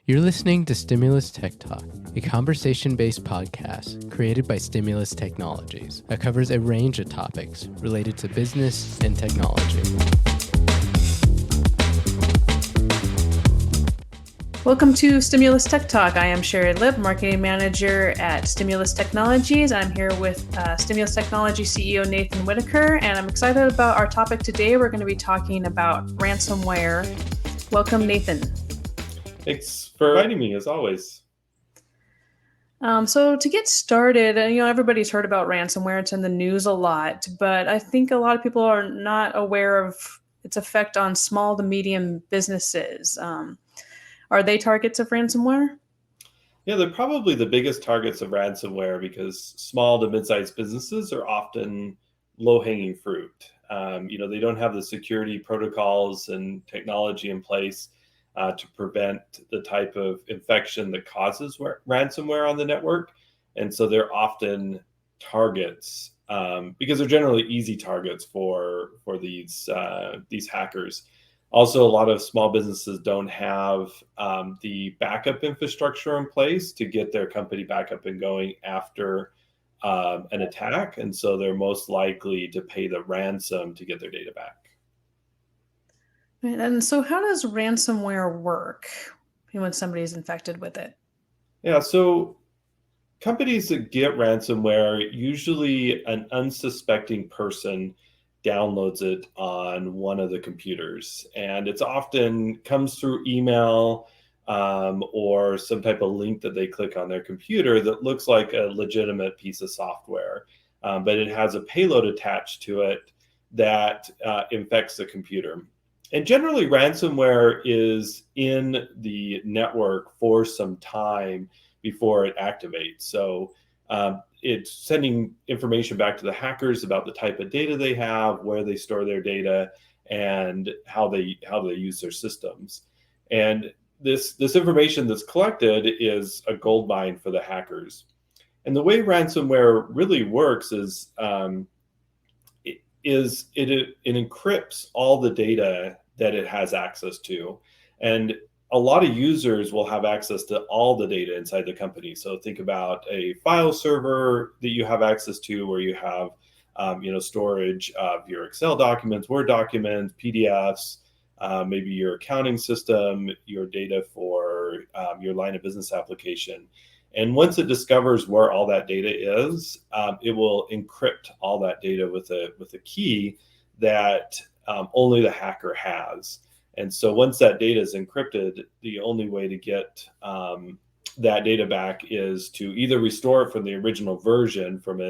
You're listening to Stimulus Tech Talk, a conversation-based podcast created by Stimulus Technologies that covers a range of topics related to business and technology. Welcome to Stimulus Tech Talk. I am Sherry Lipp, Marketing Manager at Stimulus Technologies. I'm here with Stimulus Technology CEO Nathan Whitaker, and I'm excited about our topic today. We're going to be talking about ransomware. Welcome, Nathan. Thanks for inviting me, as always. So to get started, everybody's heard about ransomware. It's in the news a lot, but I think a lot of people are not aware of its effect on small to medium businesses. Are they targets of ransomware? Yeah, they're probably the biggest targets of ransomware because small to mid-sized businesses are often low-hanging fruit. They don't have the security protocols and technology in place to prevent the type of infection that causes ransomware on the network. And so they're often targets because they're generally easy targets for these hackers. Also, a lot of small businesses don't have the backup infrastructure in place to get their company back up and going after an attack. And so they're most likely to pay the ransom to get their data back. And so how does ransomware work when somebody's infected with it? Yeah, so companies that get ransomware, usually an unsuspecting person downloads it on one of the computers, and it's often comes through email or some type of link that they click on their computer that looks like a legitimate piece of software, but it has a payload attached to it that infects the computer. And generally, ransomware is in the network for some time before it activates. So it's sending information back to the hackers about the type of data they have, where they store their data, and how they use their systems. And this information that's collected is a gold mine for the hackers. And the way ransomware really works is it encrypts all the data that it has access to. And a lot of users will have access to all the data inside the company. So think about a file server that you have access to where you have storage of your Excel documents, Word documents, PDFs, maybe your accounting system, your data for your line of business application. And once it discovers where all that data is, it will encrypt all that data with a key that only the hacker has. And so once that data is encrypted, the only way to get that data back is to either restore it from the original version from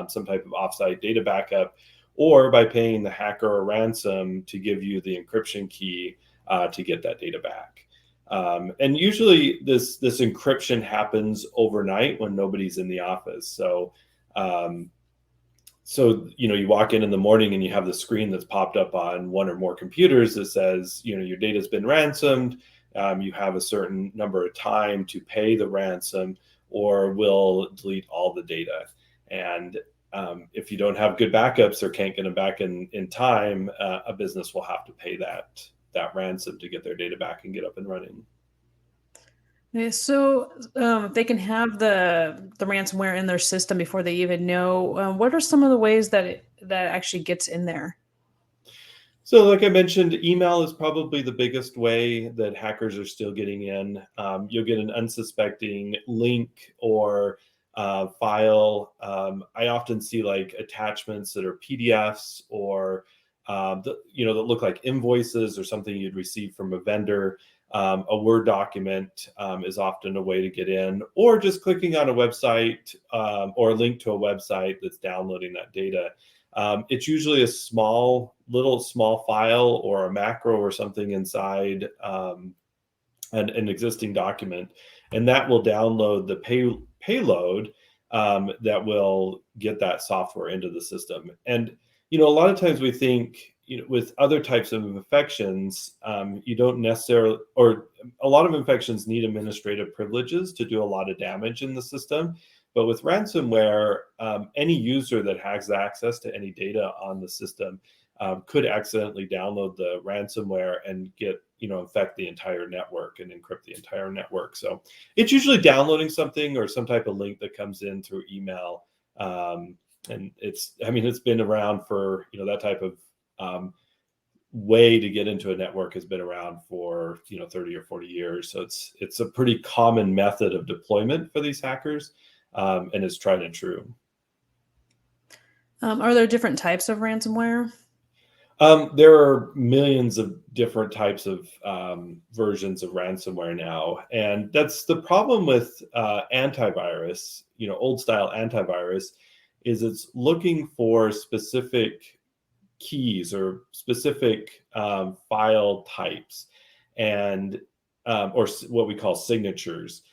some type of offsite data backup, or by paying the hacker a ransom to give you the encryption key to get that data back. And usually this encryption happens overnight when nobody's in the office. So you walk in the morning and you have the screen that's popped up on one or more computers that says, your data's been ransomed. You have a certain number of time to pay the ransom, or we'll delete all the data. And if you don't have good backups or can't get them back in time, a business will have to pay that ransom to get their data back and get up and running. Okay, so they can have the ransomware in their system before they even know. What are some of the ways that actually gets in there? So like I mentioned, email is probably the biggest way that hackers are still getting in. You'll get an unsuspecting link or file. I often see like attachments that are PDFs or that look like invoices or something you'd receive from a vendor. A Word document is often a way to get in, or just clicking on a website or a link to a website that's downloading that data. It's usually a small file or a macro or something inside an existing document, and that will download the payload that will get that software into the system. And a lot of times we think, with other types of infections, you don't necessarily, or a lot of infections need administrative privileges to do a lot of damage in the system. But with ransomware, any user that has access to any data on the system could accidentally download the ransomware and get, infect the entire network and encrypt the entire network. So it's usually downloading something or some type of link that comes in through email. And it's been around for, that type of way to get into a network has been around for 30 or 40 years. So it's a pretty common method of deployment for these hackers, and it's tried and true. Are there different types of ransomware? There are millions of different types of versions of ransomware now, and that's the problem with antivirus. Old style antivirus is it's looking for specific keys or specific file types, and or what we call signatures.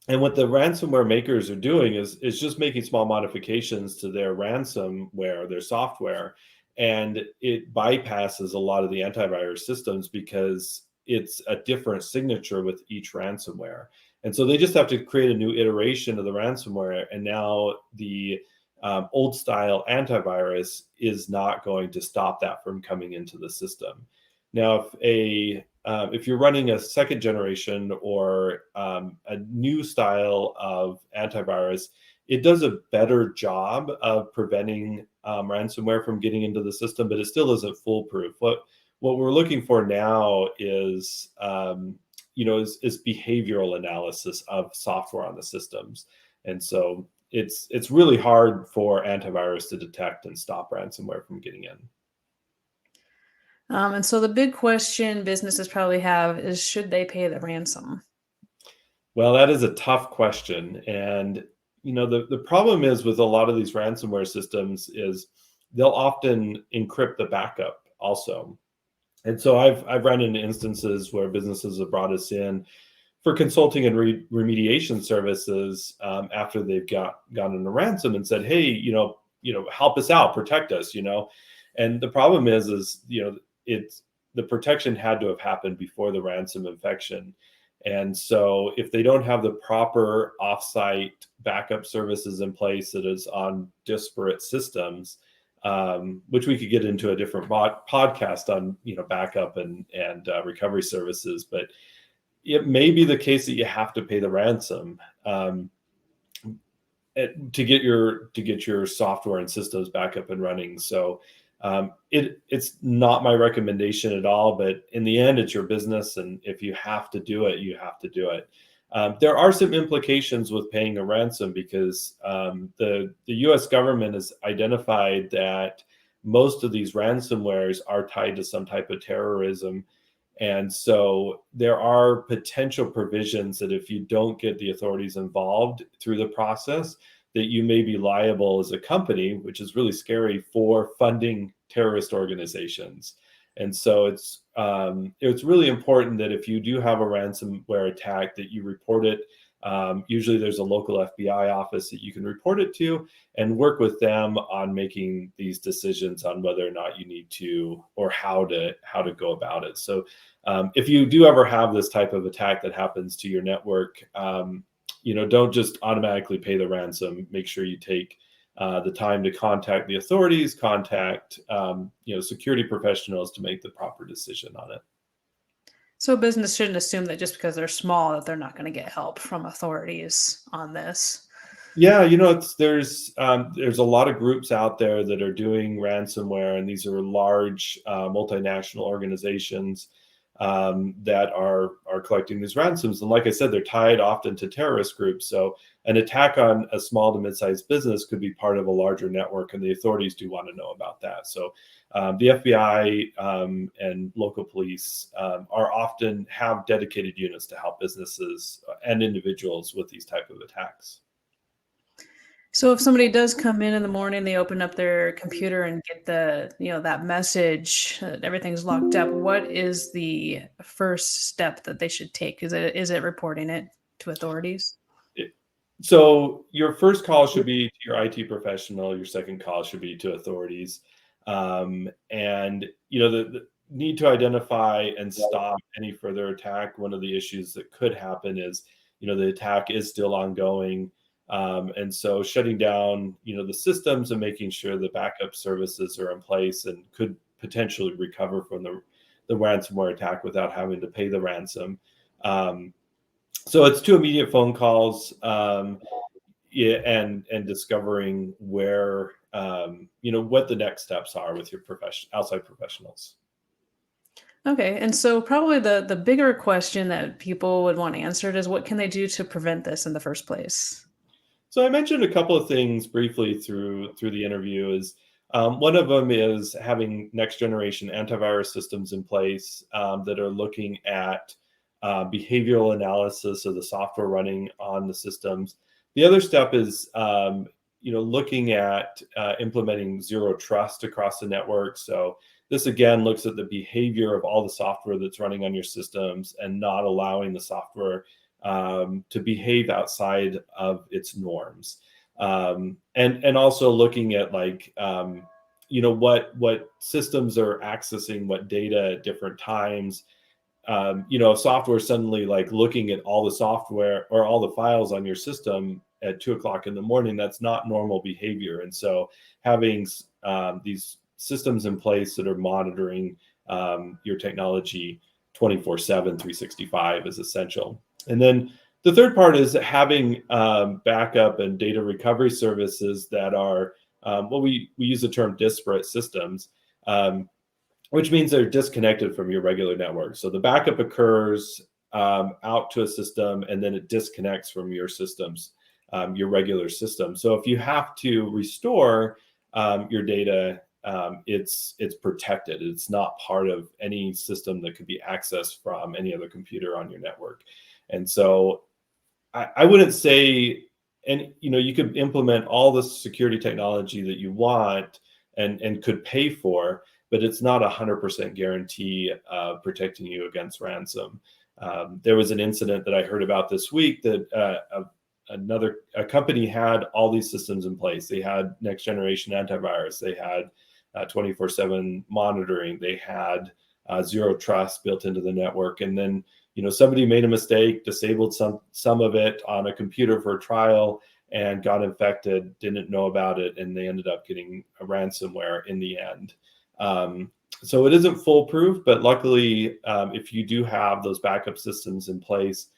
And what the ransomware makers are doing is just making small modifications to their ransomware, their software, and it bypasses a lot of the antivirus systems because it's a different signature with each ransomware. And so they just have to create a new iteration of the ransomware, and now the old style antivirus is not going to stop that from coming into the system. Now, if you're running a second generation or a new style of antivirus, it does a better job of preventing ransomware from getting into the system, but it still isn't foolproof. What we're looking for now is behavioral analysis of software on the systems, and so it's really hard for antivirus to detect and stop ransomware from getting in. And so the big question businesses probably have is, should they pay the ransom? Well, that is a tough question. And, the problem is with a lot of these ransomware systems is they'll often encrypt the backup also. And so I've run into instances where businesses have brought us in for consulting and remediation services after they've gotten a ransom and said, hey, help us out, protect us, And the problem is it's the protection had to have happened before the ransom infection. And so if they don't have the proper offsite backup services in place that is on disparate systems, which we could get into a different podcast on, backup and recovery services, but it may be the case that you have to pay the ransom to get your software and systems back up and running. So it's not my recommendation at all, but in the end, it's your business, and if you have to do it, you have to do it. There are some implications with paying a ransom because the U.S. government has identified that most of these ransomwares are tied to some type of terrorism. And so there are potential provisions that if you don't get the authorities involved through the process, that you may be liable as a company, which is really scary, for funding terrorist organizations. And so it's really important that if you do have a ransomware attack, that you report it. Usually there's a local FBI office that you can report it to and work with them on making these decisions on whether or not you need to or how to go about it. So if you do ever have this type of attack that happens to your network, don't just automatically pay the ransom. Make sure you take the time to contact the authorities, contact security professionals to make the proper decision on it. So business shouldn't assume that just because they're small that they're not going to get help from authorities on this. Yeah, there's a lot of groups out there that are doing ransomware, and these are large multinational organizations that are collecting these ransoms. And like I said, they're tied often to terrorist groups. So an attack on a small to mid-sized business could be part of a larger network, and the authorities do want to know about that. So the FBI and local police often have dedicated units to help businesses and individuals with these type of attacks. So if somebody does come in the morning, they open up their computer and get that message that everything's locked up, what is the first step that they should take? Is it reporting it to authorities? So your first call should be to your IT professional. Your second call should be to authorities. And the need to identify and stop any further attack. One of the issues that could happen is, the attack is still ongoing. And so shutting down, the systems and making sure the backup services are in place and could potentially recover from the ransomware attack without having to pay the ransom. So it's 2 immediate phone calls, yeah, and discovering where, what the next steps are with your outside professionals. Okay, and so probably the bigger question that people would want answered is what can they do to prevent this in the first place? So I mentioned a couple of things briefly through the interview. Is one of them is having next generation antivirus systems in place that are looking at behavioral analysis of the software running on the systems. The other step is looking at implementing zero trust across the network. So this again looks at the behavior of all the software that's running on your systems and not allowing the software to behave outside of its norms, and also looking at what systems are accessing what data at different times. Software suddenly like looking at all the software or all the files on your system at 2 o'clock in the morning, that's not normal behavior. And so having these systems in place that are monitoring your technology 24/7, 365 is essential. And then the third part is having backup and data recovery services that are, we use the term disparate systems, which means they're disconnected from your regular network. So the backup occurs out to a system, and then it disconnects from your systems, your regular system. So if you have to restore your data, it's protected. It's not part of any system that could be accessed from any other computer on your network. And so I wouldn't say, and you could implement all the security technology that you want and could pay for, but it's not 100% guarantee of protecting you against ransom. There was an incident that I heard about this week that a company had all these systems in place. They had next generation antivirus. They had 24/7 monitoring. They had zero trust built into the network. And then, somebody made a mistake, disabled some of it on a computer for a trial and got infected, didn't know about it, and they ended up getting a ransomware in the end. So it isn't foolproof, but luckily, if you do have those backup systems in place,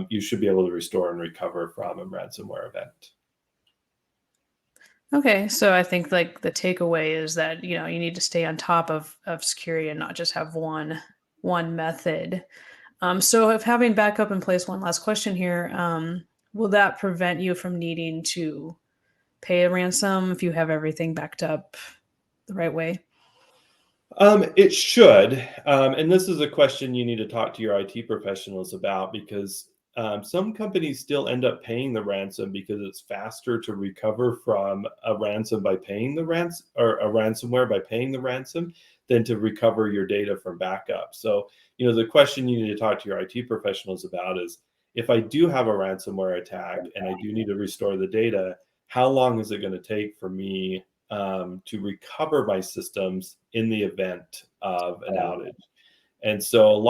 you should be able to restore and recover from a ransomware event. Okay, so I think like the takeaway is that you need to stay on top of security and not just have one method. So if having backup in place, one last question here, will that prevent you from needing to pay a ransom if you have everything backed up the right way? It should. And this is a question you need to talk to your IT professionals about, because some companies still end up paying the ransom because it's faster to recover from a ransom by paying the ransom, or a ransomware by paying the ransom, than to recover your data from backup. So, the question you need to talk to your IT professionals about is, if I do have a ransomware attack and I do need to restore the data, how long is it going to take for me to recover my systems in the event of an outage? And so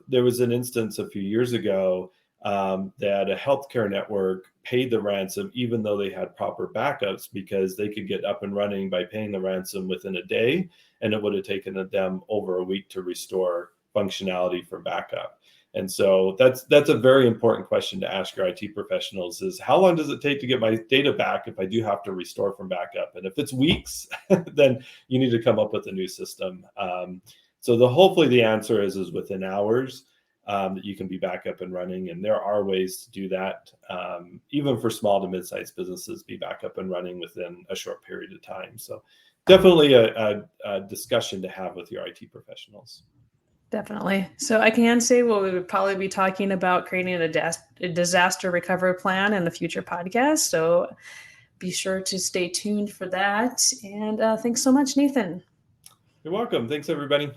there was an instance a few years ago that a healthcare network paid the ransom even though they had proper backups, because they could get up and running by paying the ransom within a day, and it would have taken them over a week to restore functionality for backup. And so that's a very important question to ask your IT professionals: is how long does it take to get my data back if I do have to restore from backup? And if it's weeks, then you need to come up with a new system. So hopefully the answer is within hours, that you can be back up and running. And there are ways to do that. Even for small to mid-sized businesses, be back up and running within a short period of time. So definitely a discussion to have with your IT professionals. Definitely. So I can say, well, we would probably be talking about creating a disaster recovery plan in a future podcast. So be sure to stay tuned for that. And thanks so much, Nathan. You're welcome. Thanks, everybody.